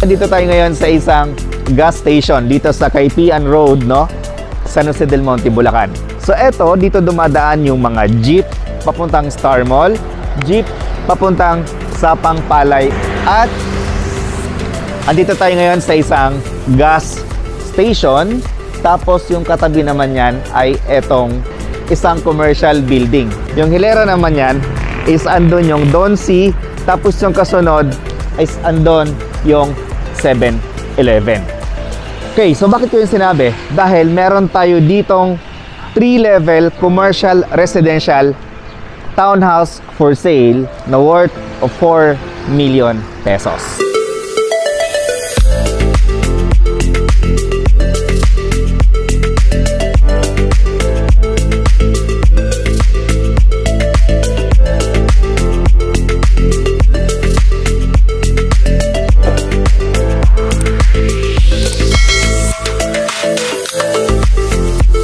Dito tayo ngayon sa isang gas station dito sa Kaipian Road, no? San Jose del Monte, Bulacan. So eto, dito dumadaan yung mga jeep papuntang Star Mall, jeep papuntang Sapang Palay, at andito tayo ngayon sa isang gas station. Tapos yung katabi naman yan ay etong isang commercial building. Yung hilera naman yan is andon yung Don C, tapos yung kasunod is andon yung 7-Eleven. Okay, so bakit ko yung sinabi? Dahil meron tayo ditong 3-level commercial residential townhouse for sale na worth of 4 million pesos.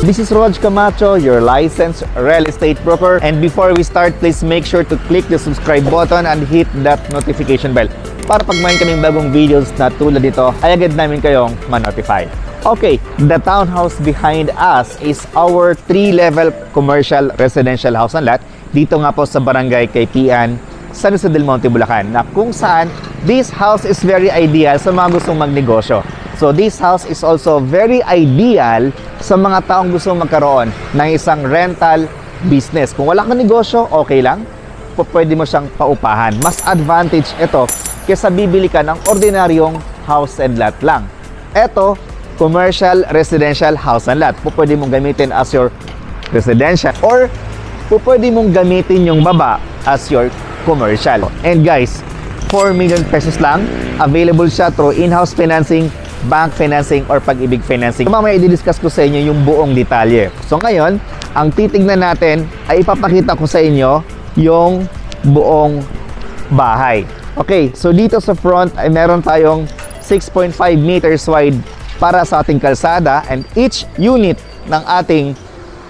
This is Rog Camacho, your licensed real estate broker. And before we start, please make sure to click the subscribe button and hit that notification bell para pag mayroon kaming bagong videos na tulad dito, ay agad namin kayong ma-notify. Okay, the townhouse behind us is our 3-level commercial residential house and lot dito nga po sa Barangay Kaipian, San Jose del Monte, Bulacan, na kung saan this house is very ideal sa mga gustong magnegosyo. So this house is also very ideal sa mga taong gusto magkaroon ng isang rental business. Kung wala kang negosyo, okay lang. Pwede mo siyang paupahan. Mas advantage ito kaysa bibili ka ng ordinaryong house and lot lang. Ito, commercial residential house and lot. Pwede mong gamitin as your residential or pwede mong gamitin yung baba as your commercial. And guys, 4 million pesos lang. Available siya through in-house financing, bank financing, or Pag-ibig financing. Mamaya i-discuss ko sa inyo yung buong detalye. So ngayon, ang titignan natin ay ipapakita ko sa inyo yung buong bahay. Okay, so dito sa front ay meron tayong 6.5 meters wide para sa ating kalsada, and each unit ng ating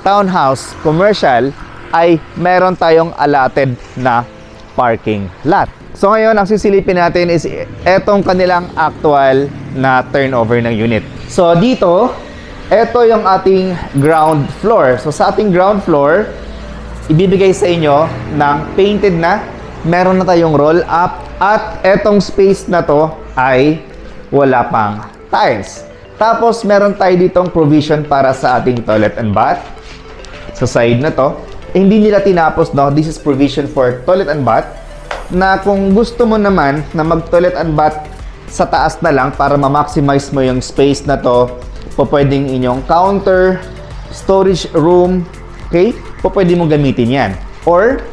townhouse commercial ay meron tayong allotted na parking lot. So ngayon, ang sisilipin natin is etong kanilang actual na turnover ng unit. So dito, eto yung ating ground floor. So sa ating ground floor, ibibigay sa inyo ng painted na, meron na tayong roll up, at etong space na to ay wala pang tiles. Tapos meron tayo ditong provision para sa ating toilet and bath. Sa side na to, hindi nila tinapos, no? This is provision for toilet and bath, na kung gusto mo naman na mag-toilet and bath sa taas na lang para ma-maximize mo yung space na to, pwedeng inyong counter, storage room, okay? Pwede mong gamitin yan. Or,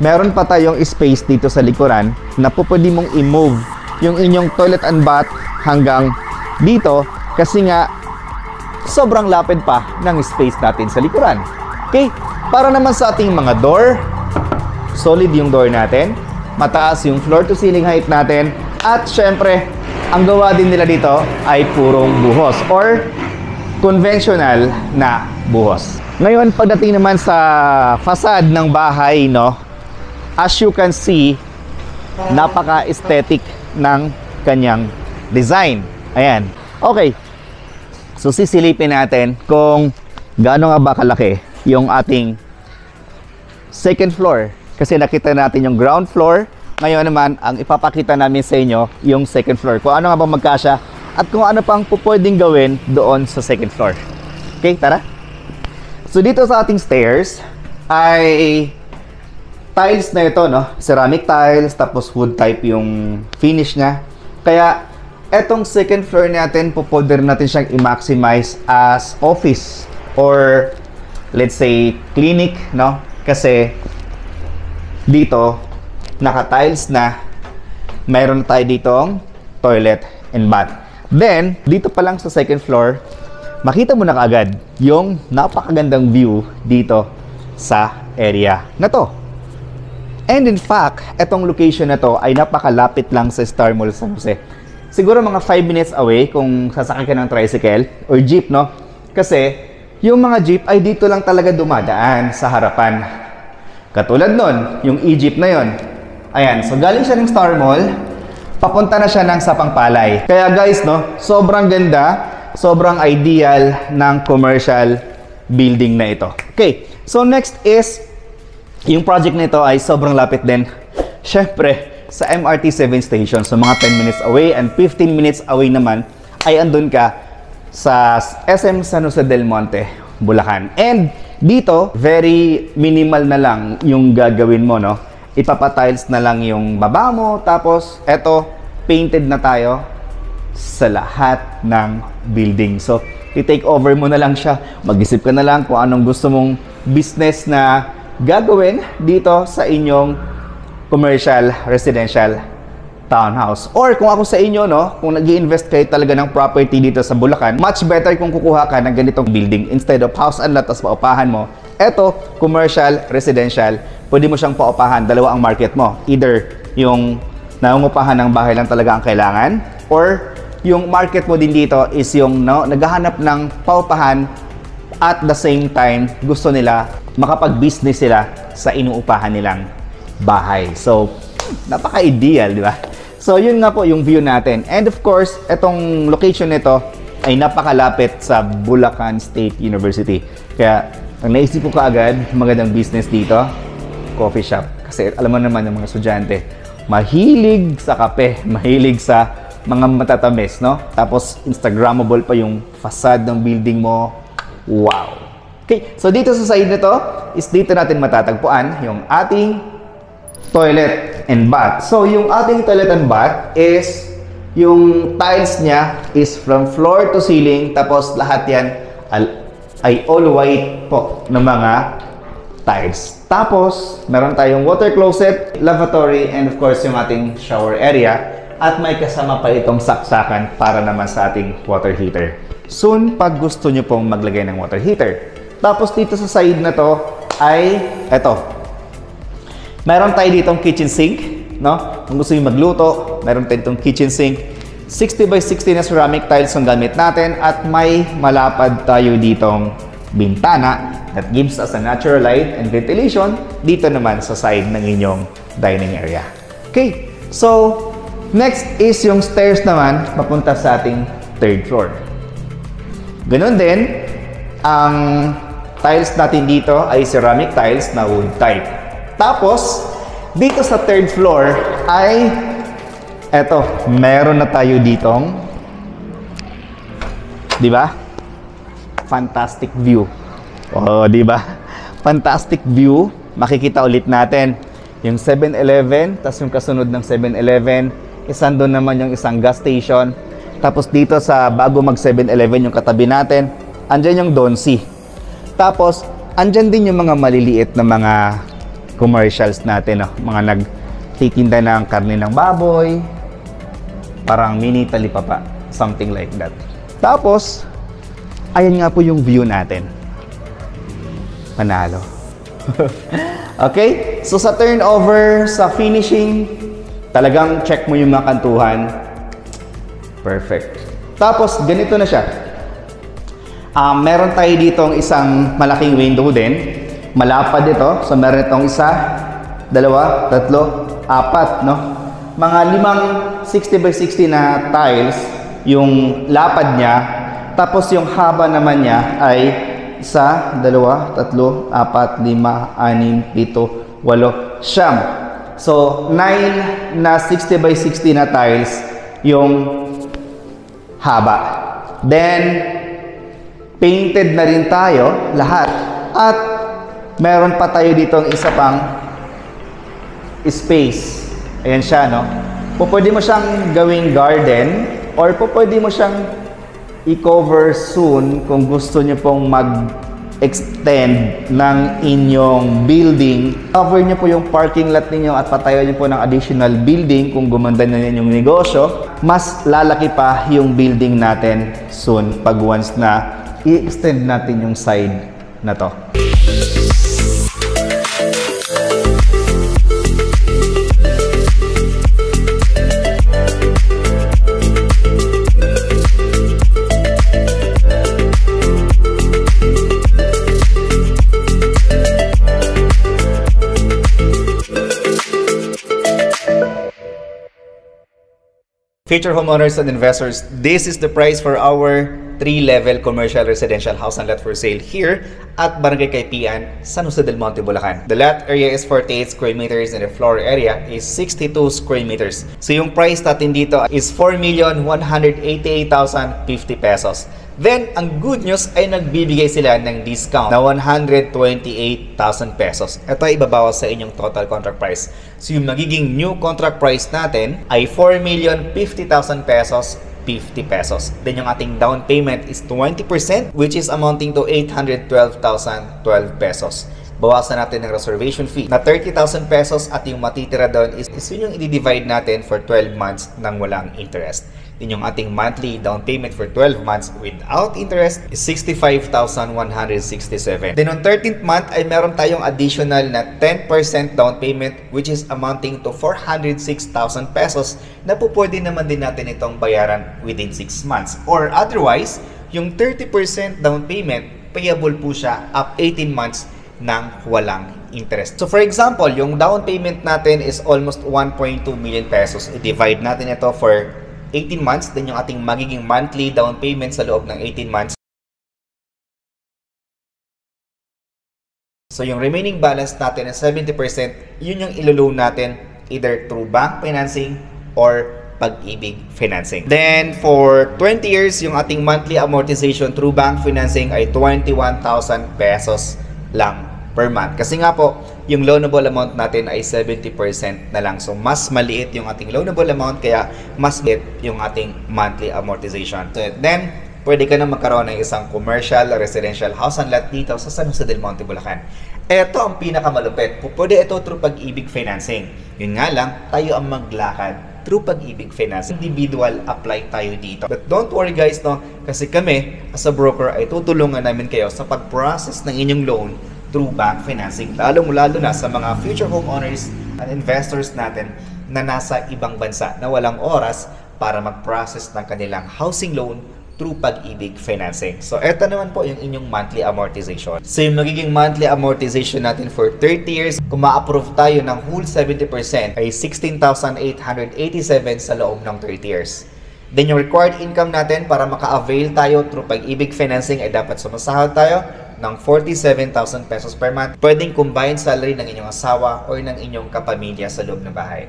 meron pa tayong space dito sa likuran na pwede mong i-move yung inyong toilet and bath hanggang dito kasi nga sobrang lapid pa ng space natin sa likuran. Okay? Para naman sa ating mga door, solid yung door natin. Mataas yung floor to ceiling height natin. At syempre, ang gawa din nila dito ay purong buhos or conventional na buhos. Ngayon, pagdating naman sa facade ng bahay, no, as you can see, napaka-aesthetic ng kanyang design. Ayan. Okay. So, sisilipin natin kung gaano nga ba kalaki yung ating second floor. Kasi nakita natin yung ground floor. Ngayon naman, ang ipapakita namin sa inyo yung second floor. Kung ano nga bang magkasya at kung ano pang pwedeng gawin doon sa second floor. Okay, tara. So dito sa ating stairs ay tiles na ito, no? Ceramic tiles, tapos wood type yung finish niya. Kaya etong second floor natin, pwede natin siyang i-maximize as office or let's say clinic, no? Kasi dito, naka-tiles na, mayroon tayo ditong toilet and bath. Then, dito pa lang sa second floor, makita mo na kaagad yung napakagandang view dito sa area na to. And in fact, etong location na to ay napakalapit lang sa Star Mall San Jose. Siguro mga 5 minutes away kung sasakay ka ng tricycle or jeep, no? Kasi, yung mga jeep ay dito lang talaga dumadaan sa harapan. Katulad nun, yung e-jeep na yon. Ayan, so galing siya ng Star Mall, papunta na siya ng Sapang-Palay. Kaya guys, no, sobrang ganda, sobrang ideal ng commercial building na ito. Okay, so next is, yung project nito ay sobrang lapit din, syempre, sa MRT 7 station. So mga 10 minutes away and 15 minutes away naman ay andun ka sa SM San Jose del Monte, Bulacan. And dito, very minimal na lang yung gagawin mo, no? Ipapatiles na lang yung baba mo, tapos eto, painted na tayo sa lahat ng building. So, i-take over mo na lang siya. Mag-isip ka na lang kung anong gusto mong business na gagawin dito sa inyong commercial, residential townhouse. Or kung ako sa inyo, no, kung nag-i-invest kayo talaga ng property dito sa Bulacan, much better kung kukuha ka ng ganitong building instead of house and lot as paupahan mo. Eto, commercial, residential, pwede mo siyang paupahan. Dalawa ang market mo. Either yung nangungupahan ng bahay lang talaga ang kailangan, or yung market mo din dito is yung naghahanap ng paupahan at the same time gusto nila makapag-business sila sa inuupahan nilang bahay. So, napaka-ideal, di ba? So, yun nga po yung view natin. And of course, itong location nito ay napakalapit sa Bulacan State University. Kaya, ang naisip ko kaagad, magandang business dito, coffee shop. Kasi alam mo naman yung mga estudyante, mahilig sa kape, mahilig sa mga matatamis, no? Tapos, Instagrammable pa yung facade ng building mo. Wow! Okay, so dito sa side nito, is dito natin matatagpuan yung ating toilet and bath. So, yung ating toilet and bath is, yung tiles niya is from floor to ceiling, tapos lahat yan ay all white po ng mga tiles. Tapos, meron tayong water closet, lavatory, and of course, yung ating shower area. At may kasama pa itong saksakan para naman sa ating water heater. Soon, pag gusto nyo pong maglagay ng water heater. Tapos, dito sa side na to ay, eto, meron tayo ditong kitchen sink, no? Kung gusto nyo magluto, meron tayo ditong kitchen sink. 60 by 60 na ceramic tiles ang gamit natin at may malapad tayo ditong bintana that gives us a natural light and ventilation dito naman sa side ng inyong dining area. Okay, so next is yung stairs naman papunta sa ating third floor. Ganon din, ang tiles natin dito ay ceramic tiles na wood type. Tapos, dito sa third floor ay, eto, meron na tayo ditong, di ba? Fantastic view. Oh, di ba? Fantastic view. Makikita ulit natin yung 7-Eleven, tapos yung kasunod ng 7-Eleven, isang doon naman yung isang gas station. Tapos dito sa bago mag 7-Eleven yung katabi natin, andyan yung Donsi. Tapos, andyan din yung mga maliliit na mga commercials natin, no? Mga nagtitinda ng karne ng baboy, parang mini talipapa, something like that. Tapos, ayan nga po yung view natin. Panalo. Okay? So, sa turnover, sa finishing, talagang check mo yung mga kantuhan. Perfect. Tapos, ganito na siya. Meron tayo ditong isang malaking window din. Malapad ito. So, meron itong isa, dalawa, tatlo, apat, no? Mga 5 60 by 60 na tiles yung lapad niya. Tapos, yung haba naman niya ay isa, dalawa, tatlo, apat, 5, 6, 7, 8, 9. So, 9 na 60 by 60 na tiles yung haba. Then, painted na rin tayo lahat. At meron pa tayo dito ang isa pang space. Ayan siya, no? Pwede mo siyang gawing garden or pwede mo siyang i-cover soon kung gusto nyo pong mag-extend ng inyong building. Cover nyo po yung parking lot ninyo at patayo nyo po ng additional building kung gumanda na yung negosyo. Mas lalaki pa yung building natin soon pag once na i-extend natin yung side na to. Future homeowners and investors, this is the price for our 3-level commercial residential house and lot for sale here at Barangay Kaipian, San Jose del Monte, Bulacan. The lot area is 48 square meters and the floor area is 62 square meters. So yung price natin dito is 4,188,050 pesos. Then, ang good news ay nagbibigay sila ng discount na 128,000 pesos. Ito ay ibabawas sa inyong total contract price. So, yung magiging new contract price natin ay 4,050,000 pesos, 50 pesos. Then, yung ating down payment is 20%, which is amounting to 812,012 pesos. Bawasan natin ng reservation fee na 30,000 pesos at yung matitira doon is yun yung i-divide natin for 12 months nang walang interest. Din yung ating monthly down payment for 12 months without interest is 65,167. Then on 13th month ay meron tayong additional na 10% down payment which is amounting to 406,000 pesos na po pwede naman din natin itong bayaran within 6 months. Or otherwise, yung 30% down payment, payable po siya up 18 months nang walang interest. So for example, yung down payment natin is almost 1.2 million pesos. I-divide natin ito for 18 months, then yung ating magiging monthly down payment sa loob ng 18 months. So yung remaining balance natin is 70%, yun yung ilo-loan natin either through bank financing or Pag-ibig financing. Then for 20 years, yung ating monthly amortization through bank financing ay 21,000 pesos lang per month. Kasi nga po, yung loanable amount natin ay 70% na lang. So, mas maliit yung ating loanable amount, kaya mas maliit yung ating monthly amortization. So, then, pwede ka na magkaroon ng isang commercial, residential house and lot dito sa San Jose del Monte, Bulacan. Ito ang pinakamalupit. Pwede ito through Pag-ibig financing. Yun nga lang, tayo ang maglakad through Pag-ibig financing. Individual apply tayo dito. But don't worry guys, no? Kasi kami, as a broker, ay tutulungan namin kayo sa pag-process ng inyong loan through bank financing. Lalong-lalo na sa mga future homeowners and investors natin na nasa ibang bansa na walang oras para mag-process ng kanilang housing loan through Pag-ibig financing. So, eto naman po yung inyong monthly amortization. So, yung magiging monthly amortization natin for 30 years, kung ma-approve tayo ng whole 70%, ay 16,887 sa loob ng 30 years. Then, yung required income natin para maka-avail tayo through Pag-ibig financing ay dapat sumasahod tayo ng 47,000 pesos per month. Pwedeng combined salary ng inyong asawa or ng inyong kapamilya sa loob ng bahay.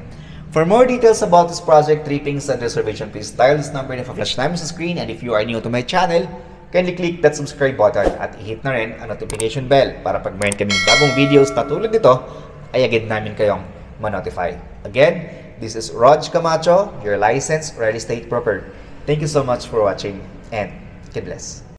For more details about this project, trippings, and reservation, please dial this number na flash namin sa screen. And if you are new to my channel, kindly click that subscribe button at i-hit na rin ang notification bell para pag mayroon kaming bagong videos na tulad nito, ay agad namin kayong ma-notify. Again, this is Rog Camacho, your licensed real estate broker. Thank you so much for watching and God bless.